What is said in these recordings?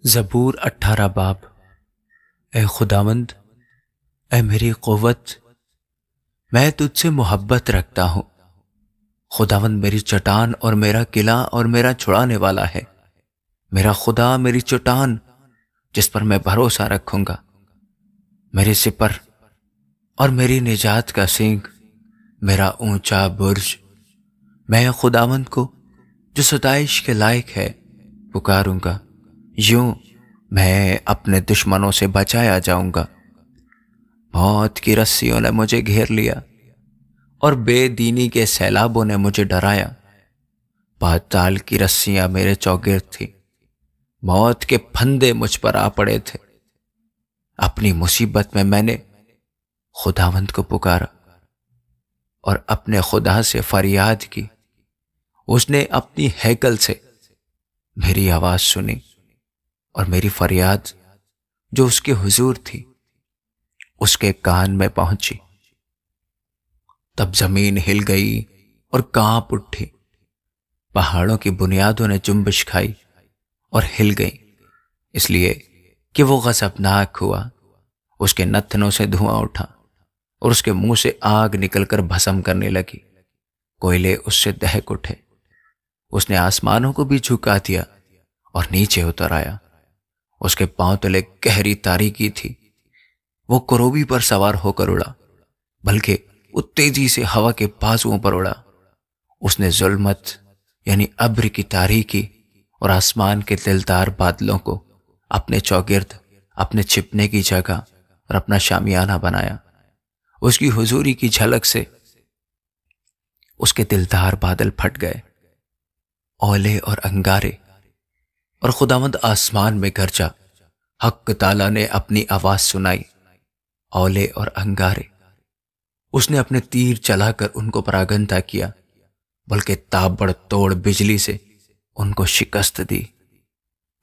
زبور 18 باب۔ اے خداوند، اے میری قوت، میں تجھ سے محبت رکھتا ہوں۔ خداوند میری چٹان اور میرا قلعہ اور میرا چھڑانے والا ہے، میرا خدا میری چٹان جس پر میں بھروسہ رکھوں گا، میرے سپر اور میری نجات کا سینگ، میرا اونچا برج۔ میں خداوند کو جو ستائش کے لائق ہے پکاروں گا، یوں میں اپنے دشمنوں سے بچایا جاؤں گا۔ موت کی رسیوں نے مجھے گھیر لیا اور بے دینی کے سیلابوں نے مجھے ڈرایا۔ پاتال کی رسیاں میرے چوگرد تھیں، موت کے پھندے مجھ پر آ پڑے تھے۔ اپنی مصیبت میں نے خداوند کو پکارا اور اپنے خدا سے فریاد کی۔ اس نے اپنی ہیکل سے میری آواز سنی اور میری فریاد جو اس کے حضور تھی اس کے کان میں پہنچی۔ تب زمین ہل گئی اور کانپ اٹھی، پہاڑوں کی بنیادوں نے جنبش کھائی اور ہل گئی، اس لیے کہ وہ غضبناک ہوا۔ اس کے نتنوں سے دھواں اٹھا اور اس کے منہ سے آگ نکل کر بھسم کرنے لگی، کوئلے اس سے دہک اٹھے۔ اس نے آسمانوں کو بھی جھکا دیا اور نیچے اتر آیا۔ اس کے پاؤں تلے گہری تاریکی تھی، وہ کروبی پر سوار ہو کر اڑا، بلکہ وہ تیزی سے ہوا کے بازوؤں پر اڑا۔ اس نے ظلمت یعنی ابر کی تاریکی اور آسمان کے دلدار بادلوں کو اپنے چوگرد، اپنے چھپنے کی جگہ اور اپنا شامیانہ بنایا۔ اس کی حضوری کی جھلک سے اس کے دلدار بادل پھٹ گئے، اولے اور انگارے، اور خداوند آسمان میں گرجا۔ حق تعالیٰ نے اپنی آواز سنائی، اولے اور انگارے۔ اس نے اپنے تیر چلا کر ان کو پراگندہ کیا، بلکہ تابڑ توڑ بجلی سے ان کو شکست دی۔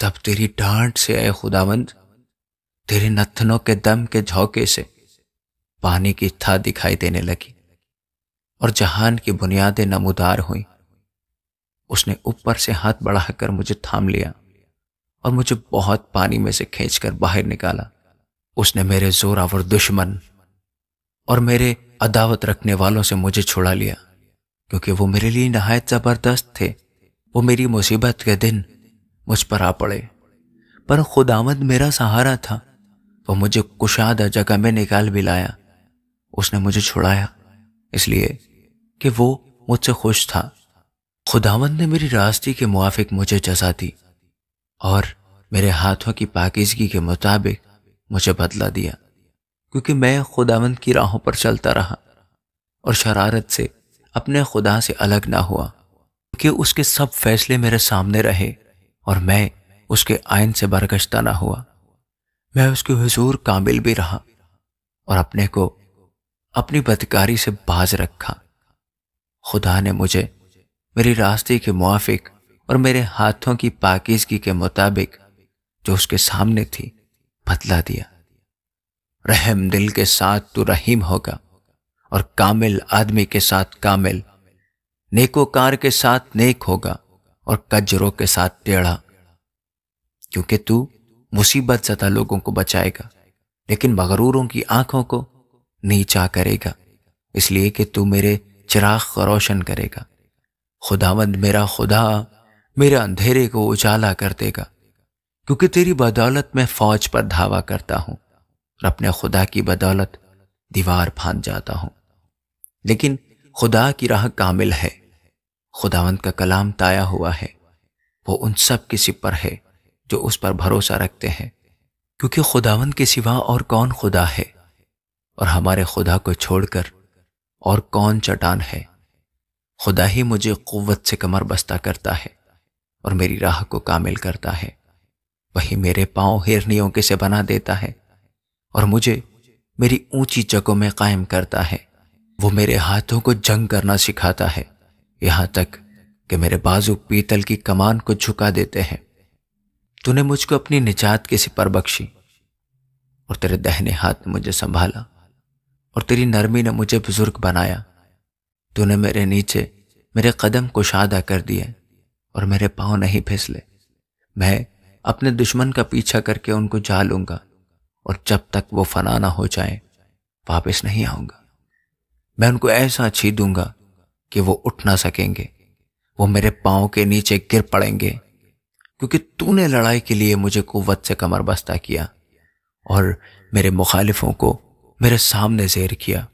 تب تیری ڈانٹ سے اے خداوند، تیرے نتنوں کے دم کے جھونکے سے پانی کی تھا دکھائی دینے لگی اور جہان کی بنیادیں نمودار ہوئیں۔ اس نے اوپر سے ہاتھ بڑھا کر مجھے تھام لیا اور مجھے بہت پانی میں سے کھینچ کر باہر نکالا۔ اس نے میرے زوراور دشمن اور میرے عداوت رکھنے والوں سے مجھے چھڑا لیا، کیونکہ وہ میرے لیے نہایت زبردست تھے۔ وہ میری مصیبت کے دن مجھ پر آ پڑے، پر خداوند میرا سہارا تھا، وہ مجھے کشادہ جگہ میں نکال بھی لایا۔ اس نے مجھے چھڑایا اس لیے کہ وہ مجھ سے خوش تھا۔ خداوند نے میری راستی کے موافق مجھے جزا دی اور میرے ہاتھوں کی پاکیزگی کے مطابق مجھے بدلہ دیا، کیونکہ میں خداوند کی راہوں پر چلتا رہا اور شرارت سے اپنے خدا سے الگ نہ ہوا، کہ اس کے سب فیصلے میرے سامنے رہے اور میں اس کے آئین سے برگشتہ نہ ہوا۔ میں اس کے حضور کامل بھی رہا اور اپنے کو اپنی بدکاری سے باز رکھا۔ خدا نے مجھے میری راستے کے موافق اور میرے ہاتھوں کی پاکیزگی کے مطابق جو اس کے سامنے تھی بدلہ دیا۔ رحم دل کے ساتھ تو رحیم ہوگا اور کامل آدمی کے ساتھ کامل، نیکوکار کے ساتھ نیک ہوگا اور کجروں کے ساتھ ٹیڑھا، کیونکہ تو مصیبت زدہ لوگوں کو بچائے گا لیکن مغروروں کی آنکھوں کو نیچا کرے گا، اس لیے کہ تو میرے چراغ کو روشن کرے گا۔ خداوند میرا خدا میرے اندھیرے کو اجالا کر دے گا، کیونکہ تیری بدولت میں فوج پر دھاوا کرتا ہوں اور اپنے خدا کی بدولت دیوار پھاند جاتا ہوں۔ لیکن خدا کی راہ کامل ہے، خداوند کا کلام تایا ہوا ہے، وہ ان سب کی سپر ہے جو اس پر بھروسہ رکھتے ہیں، کیونکہ خداوند کے سوا اور کون خدا ہے، اور ہمارے خدا کو چھوڑ کر اور کون چٹان ہے۔ خدا ہی مجھے قوت سے کمر بستہ کرتا ہے اور میری راہ کو کامل کرتا ہے۔ وہی میرے پاؤں ہرنیوں کے سے بنا دیتا ہے اور مجھے میری اونچی جگہوں میں قائم کرتا ہے۔ وہ میرے ہاتھوں کو جنگ کرنا سکھاتا ہے، یہاں تک کہ میرے بازو پیتل کی کمان کو جھکا دیتے ہیں۔ تو نے مجھ کو اپنی نجات کے سپر بخشی اور تیرے دہنے ہاتھ نے مجھے سنبھالا اور تیری نرمی نے مجھے بزرگ بنایا۔ تو نے میرے نیچے میرے قدم کشادہ کر دیے اور میرے پاؤں نہیں پھسلے۔ میں اپنے دشمن کا پیچھا کر کے ان کو جا لوں گا، اور جب تک وہ فنا نہ ہو جائیں واپس نہیں آؤں گا۔ میں ان کو ایسا چھیدوں گا کہ وہ اٹھ نہ سکیں گے، وہ میرے پاؤں کے نیچے گر پڑیں گے، کیونکہ تو نے لڑائی کے لیے مجھے قوت سے کمر بستہ کیا اور میرے مخالفوں کو میرے سامنے زیر کیا۔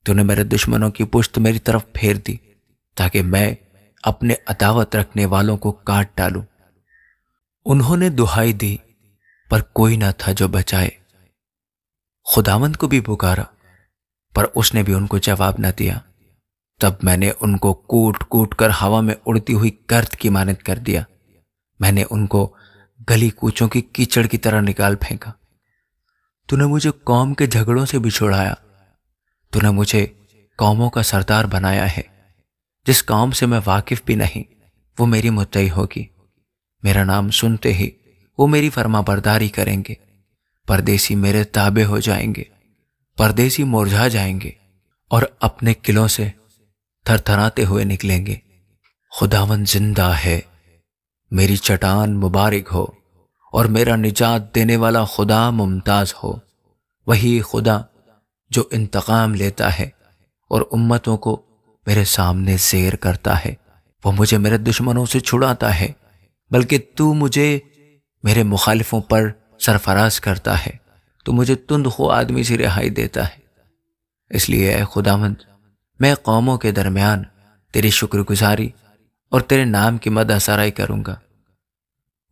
تو نے میرے دشمنوں کی پشت میری طرف پھیر دی تاکہ میں اپنے عداوت رکھنے والوں کو کاٹ ڈالوں۔ انہوں نے دہائی دی پر کوئی نہ تھا جو بچائے، خداوند کو بھی پکارا پر اس نے بھی ان کو جواب نہ دیا۔ تب میں نے ان کو کوٹ کوٹ کر ہوا میں اڑتی ہوئی گرد کی مانند کر دیا، میں نے ان کو گلی کوچوں کی کیچڑ کی طرح نکال پھینکا۔ تو نے مجھے قوم کے جھگڑوں سے بھی چھڑایا، تو نے مجھے قوموں کا سردار بنایا ہے۔ جس قوم سے میں واقف بھی نہیں وہ میری مطیع ہوگی، میرا نام سنتے ہی وہ میری فرما برداری کریں گے۔ پردیسی میرے تابع ہو جائیں گے، پردیسی مرجھا جائیں گے اور اپنے قلعوں سے تھر تھراتے ہوئے نکلیں گے۔ خداوند زندہ ہے، میری چٹان مبارک ہو، اور میرا نجات دینے والا خدا ممتاز ہو۔ وہی خدا جو انتقام لیتا ہے اور امتوں کو میرے سامنے زیر کرتا ہے، وہ مجھے میرے دشمنوں سے چھڑاتا ہے، بلکہ تو مجھے میرے مخالفوں پر سرفراز کرتا ہے، تو مجھے تند خو آدمی سے رہائی دیتا ہے۔ اس لیے اے خداوند، میں قوموں کے درمیان تیری شکر گزاری اور تیرے نام کی مدح سرائی کروں گا۔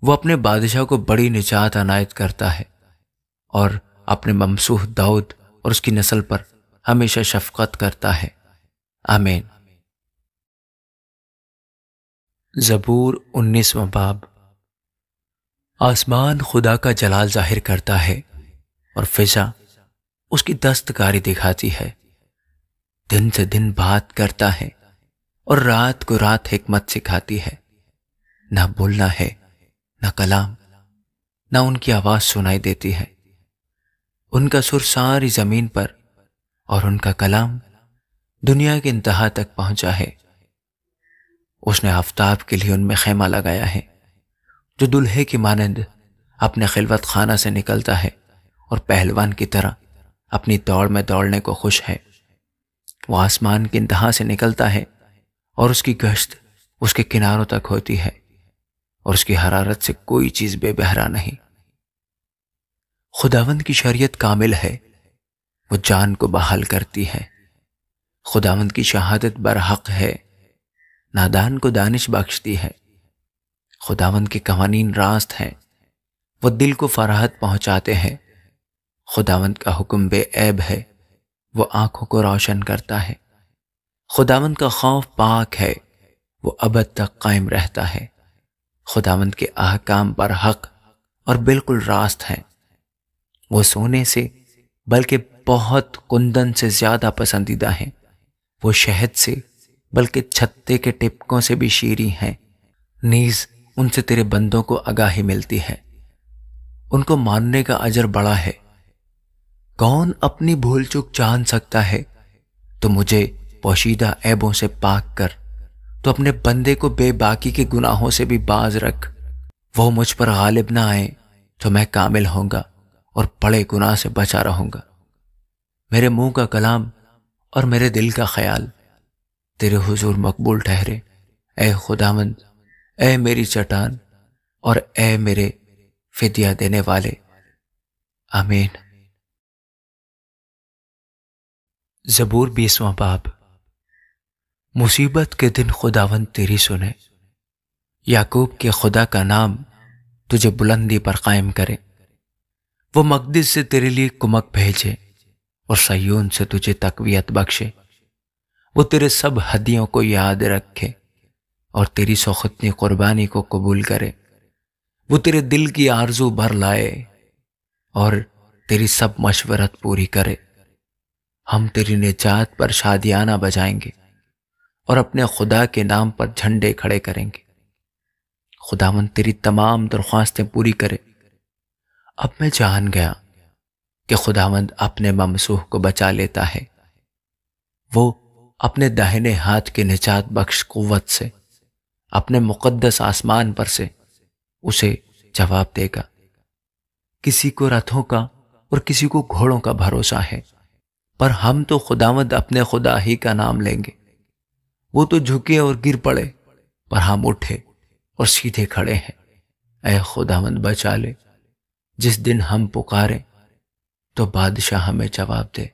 وہ اپنے بادشاہ کو بڑی نجات عنایت کرتا ہے اور اپنے ممسوح داؤد اور اس کی نسل پر ہمیشہ شفقت کرتا ہے۔ آمین۔ زبور 19واں باب۔ آسمان خدا کا جلال ظاہر کرتا ہے اور فضا اس کی دستکاری دکھاتی ہے۔ دن سے دن بات کرتا ہے اور رات کو رات حکمت سکھاتی ہے۔ نہ بولنا ہے نہ کلام، نہ ان کی آواز سنائی دیتی ہے۔ ان کا سر ساری زمین پر اور ان کا کلام دنیا کے انتہا تک پہنچا ہے۔ اس نے آفتاب کے لیے ان میں خیمہ لگایا ہے، جو دلہے کی مانند اپنے خلوت خانہ سے نکلتا ہے اور پہلوان کی طرح اپنی دوڑ میں دوڑنے کو خوش ہے۔ وہ آسمان کی انتہا سے نکلتا ہے اور اس کی گشت اس کے کناروں تک ہوتی ہے، اور اس کی حرارت سے کوئی چیز بے بہرا نہیں۔ خداوند کی شریعت کامل ہے، وہ جان کو بحال کرتی ہے۔ خداوند کی شہادت برحق ہے، نادان کو دانش بخشتی ہے۔ خداوند کے قوانین راست ہیں، وہ دل کو فراحت پہنچاتے ہیں۔ خداوند کا حکم بے عیب ہے، وہ آنکھوں کو روشن کرتا ہے۔ خداوند کا خوف پاک ہے، وہ ابد تک قائم رہتا ہے۔ خداوند کے احکام برحق اور بالکل راست ہیں، وہ سونے سے بلکہ بہت کندن سے زیادہ پسندیدہ ہیں۔ وہ شہد سے بلکہ چھتے کے ٹپکوں سے بھی شیریں ہیں۔ نیز ان سے تیرے بندوں کو آگاہی ملتی ہے، ان کو ماننے کا اجر بڑا ہے۔ کون اپنی بھول چک جان سکتا ہے؟ تو مجھے پوشیدہ عیبوں سے پاک کر، تو اپنے بندے کو بے باکی کے گناہوں سے بھی باز رکھ۔ وہ مجھ پر غالب نہ آئے تو میں کامل ہوں گا اور بڑے گناہ سے بچا رہوں گا۔ میرے منہ کا کلام اور میرے دل کا خیال تیرے حضور مقبول ٹھہرے، اے خداوند، اے میری چٹان اور اے میرے فدیہ دینے والے۔ آمین۔ زبور 20واں باب۔ مصیبت کے دن خداوند تیری سنے، یعقوب کے خدا کا نام تجھے بلندی پر قائم کرے۔ وہ مقدس سے تیرے لیے کمک بھیجے اور صیون سے تجھے تقویت بخشے۔ وہ تیرے سب ہدیوں کو یاد رکھے اور تیری سوختنی قربانی کو قبول کرے۔ وہ تیرے دل کی آرزو بھر لائے اور تیری سب مشورت پوری کرے۔ ہم تیری نجات پر شادیانہ بجائیں گے اور اپنے خدا کے نام پر جھنڈے کھڑے کریں گے۔ خداوند تیری تمام درخواستیں پوری کرے۔ اب میں جان گیا کہ خداوند اپنے ممسوح کو بچا لیتا ہے۔ وہ اپنے داہنے ہاتھ کے نجات بخش قوت سے، اپنے مقدس آسمان پر سے اسے جواب دے گا۔ کسی کو رتھوں کا اور کسی کو گھوڑوں کا بھروسہ ہے، پر ہم تو خداوند اپنے خدا ہی کا نام لیں گے۔ وہ تو جھکے اور گر پڑے، پر ہم اٹھے اور سیدھے کھڑے ہیں۔ اے خداوند بچا لے، جس دن ہم پکاریں تو بادشاہ ہمیں جواب دے۔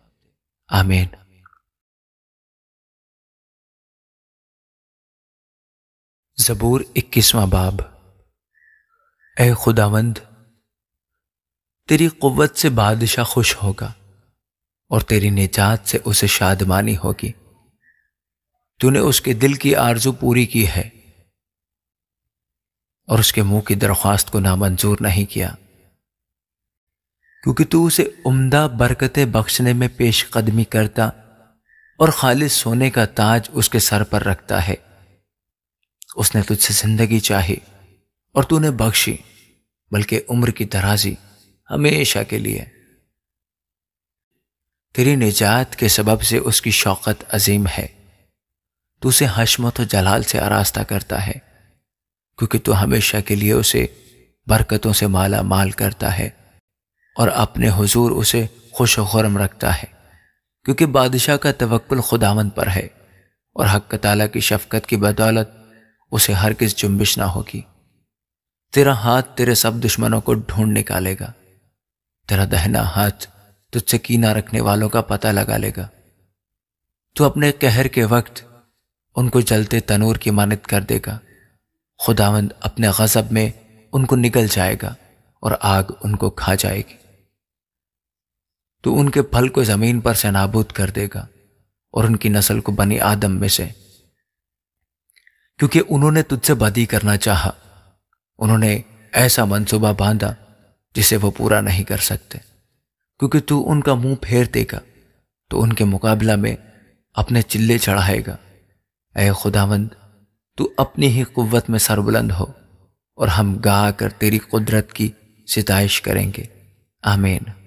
آمین۔ زبور 21واں باب۔ اے خداوند، تیری قوت سے بادشاہ خوش ہوگا اور تیری نجات سے اسے شادمانی ہوگی۔ تو نے اس کے دل کی آرزو پوری کی ہے اور اس کے منہ کی درخواست کو نامنظور نہیں کیا، کیونکہ تو اسے عمدہ برکتیں بخشنے میں پیش قدمی کرتا اور خالص سونے کا تاج اس کے سر پر رکھتا ہے۔ اس نے تجھ سے زندگی چاہی اور تو نے بخشی، بلکہ عمر کی درازی ہمیشہ کے لیے۔ تیری نجات کے سبب سے اس کی شوقت عظیم ہے، تو اسے حشمت و جلال سے آراستہ کرتا ہے، کیونکہ تو ہمیشہ کے لیے اسے برکتوں سے مالا مال کرتا ہے اور اپنے حضور اسے خوش و خرم رکھتا ہے، کیونکہ بادشاہ کا توکل خداوند پر ہے اور حق تعالیٰ کی شفقت کی بدولت اسے ہرگز جنبش نہ ہوگی۔ تیرا ہاتھ تیرے سب دشمنوں کو ڈھونڈ نکالے گا، تیرا دہنا ہاتھ تجھ سے کینہ رکھنے والوں کا پتہ لگا لے گا۔ تو اپنے قہر کے وقت ان کو جلتے تنور کی مانند کر دے گا۔ خداوند اپنے غضب میں ان کو نگل جائے گا اور آگ ان کو کھا جائے گی۔ تو ان کے پھل کو زمین پر سے نابود کر دے گا اور ان کی نسل کو بنی آدم میں سے، کیونکہ انہوں نے تجھ سے بدی کرنا چاہا۔ انہوں نے ایسا منصوبہ باندھا جسے وہ پورا نہیں کر سکتے۔ کیونکہ تو ان کا منہ پھیر دے گا تو ان کے مقابلہ میں اپنے چلے چڑھائے گا۔ اے خداوند، تو اپنی ہی قوت میں سربلند ہو اور ہم گا کر تیری قدرت کی ستائش کریں گے۔ آمین۔